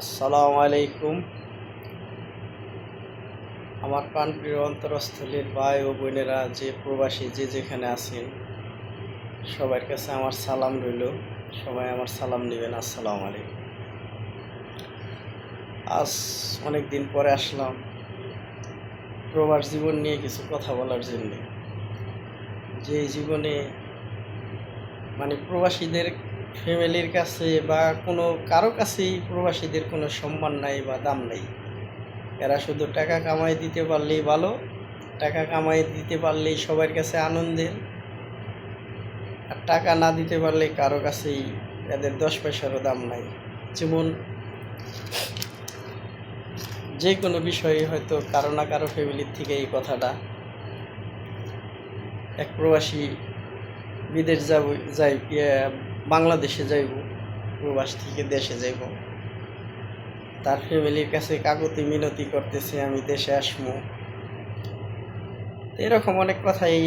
আসসালামু আলাইকুম। আমার প্রাণপ্রিয় অন্তরস্থলের ভাই ও বোনেরা, যে প্রবাসী যে যেখানে আছেন, সবার কাছে আমার সালাম রইল। সবাই আমার সালাম নেবেন। আসসালামু আলাইকুম। আজ অনেক দিন পরে আসলাম প্রবাস জীবন নিয়ে কিছু কথা বলার জন্য। যে জীবনে প্রবাসীদের ফ্যামিলির কাছে বা কোনো কারো কাছেই প্রবাসীদের কোনো সম্মান নাই বা দাম নাই। এরা শুধু টাকা কামাই দিতে পারলেই ভালো, টাকা কামাই দিতে পারলেই সবার কাছে আনন্দের, আর টাকা না দিতে পারলে কারো কাছেই এদের 10 পয়সারও দাম নাই। যেমন যে কোনো বিষয়ে হয়তো কারো না কারো ফ্যামিলির থেকে এই কথাটা, এক প্রবাসী বিদেশ বাংলাদেশে যাইব, প্রবাস থেকে দেশে যাইব, তার ফ্যামিলির কাছে কাকুতি মিনতি করতেছে আমি দেশে আসবো, এরকম অনেক কথাই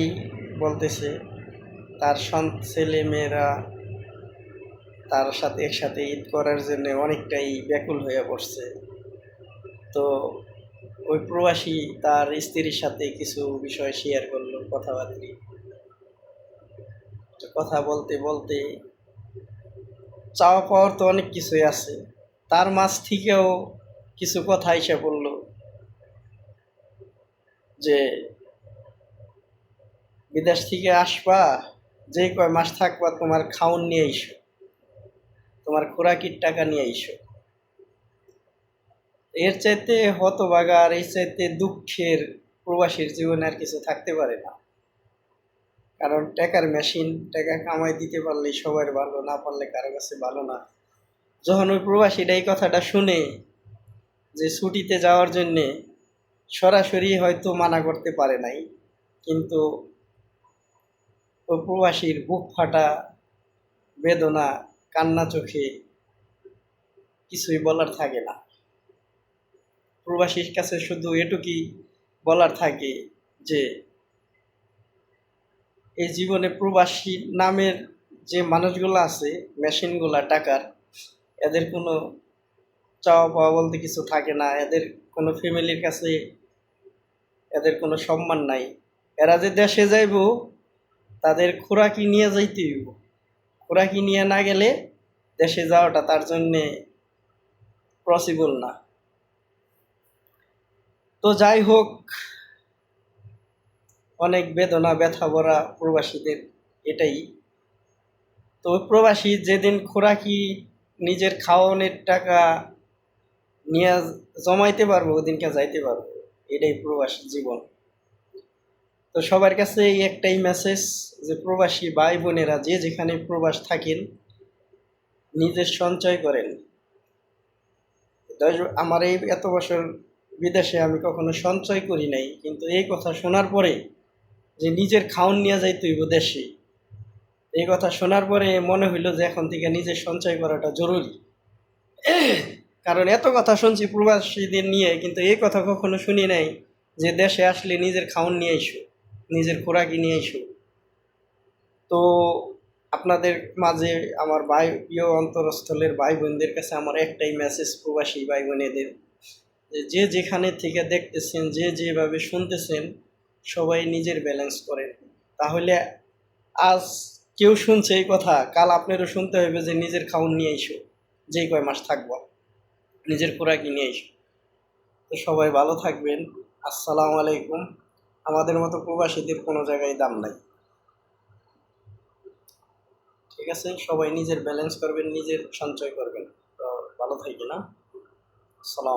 বলতেছে। তার ছেলে মেয়েরা তার সাথে একসাথে ঈদ করার জন্য অনেকটাই ব্যাকুল হয়ে পড়ছে। তো ওই প্রবাসী তার স্ত্রীর সাথে কিছু বিষয় শেয়ার করলো, কথাবার্তা। কথা বলতে বলতে চাওয়া পাওয়ার তো অনেক কিছুই আছে, তার মাঝ থেকেও কিছু কথা এসে বললো যে বিদেশ থেকে আসবা, যে কয় মাস থাকবা তোমার খাওন নিয়ে আইসো, তোমার খোরাকির টাকা নিয়ে আইসো। এর চাইতে হতভাগা আর এর চাইতে দুঃখের প্রবাসীর জীবনে আর কিছু থাকতে পারে না। কারণ টাকার মেশিন, টাকা কামাই দিতে পারলে সবার ভালো, না পারলে কারো কাছে ভালো না। যখন ওই প্রবাসীরা এই কথাটা শুনে যে ছুটিতে যাওয়ার জন্যে, সরাসরি হয়তো মানা করতে পারে নাই, কিন্তু ওই প্রবাসীর বুক ফাটা বেদনা, কান্না চোখে কিছুই বলার থাকে না। প্রবাসীর কাছে শুধু এটুকুই বলার থাকে যে এই জীবনে প্রবাসী নামের যে মানুষগুলো আছে, মেশিনগুলা টাকার, এদের কোনো চাওয়া পাওয়া বলতে কিছু থাকে না। এদের কোনো ফ্যামিলির কাছে এদের কোনো সম্মান নাই। এরা যে দেশে যাইব, তাদের খোরাকি নিয়ে যাইতে হইব। খোরাকি নিয়ে না গেলে দেশে যাওয়াটা তার জন্যে পসিবল না। তো যাই হোক, অনেক বেদনা ব্যথা ভরা প্রবাসীদের এটাই। তো প্রবাসী যেদিন খোরাকি নিজের খাওয়ানোর টাকা নিয়ে জমাইতে পারবো, ওদিনকে যাইতে পারবো। এটাই প্রবাসী জীবন। তো সবার কাছে এই একটাই মেসেজ যে প্রবাসী ভাই বোনেরা যে যেখানে প্রবাস থাকেন, নিজের সঞ্চয় করেন। আমার এই এত বছর বিদেশে আমি কখনো সঞ্চয় করি নাই, কিন্তু এই কথা শোনার পরে যে নিজের খাওন নিয়ে যাইতে হইব দেশে, এই কথা শোনার পরে মনে হইল যে এখন থেকে নিজের সঞ্চয় করাটা জরুরি। কারণ এত কথা শুনছি প্রবাসীদের নিয়ে, কিন্তু এই কথা কখনো শুনি নাই যে দেশে আসলে নিজের খাওন নিয়ে আইসো, নিজের খোরাকি নিয়ে আইসো। তো আপনাদের মাঝে আমার প্রিয় অন্তরস্থলের ভাই বোনদের কাছে আমার একটাই মেসেজ, প্রবাসী ভাই বোনেদের, যে যেখানে থেকে দেখতেছেন, যে যেভাবে শুনতেছেন, সবাই নিজের ব্যালেন্স করেন। তাহলে আজ কেউ শুনছে এই কথা, কাল আপনারও শুনতে হবে যে নিজের খাওন নিয়ে আইসো, যেই কয় মাস থাকবো নিজের খোরাকি নিয়ে আইসো। তো সবাই ভালো থাকবেন। আসসালামু আলাইকুম। আমাদের মতো প্রবাসীদের কোনো জায়গায় দাম নাই। ঠিক আছে, সবাই নিজের ব্যালেন্স করবেন, নিজের সঞ্চয় করবেন। তো ভালো থাকি না। আসসালাম।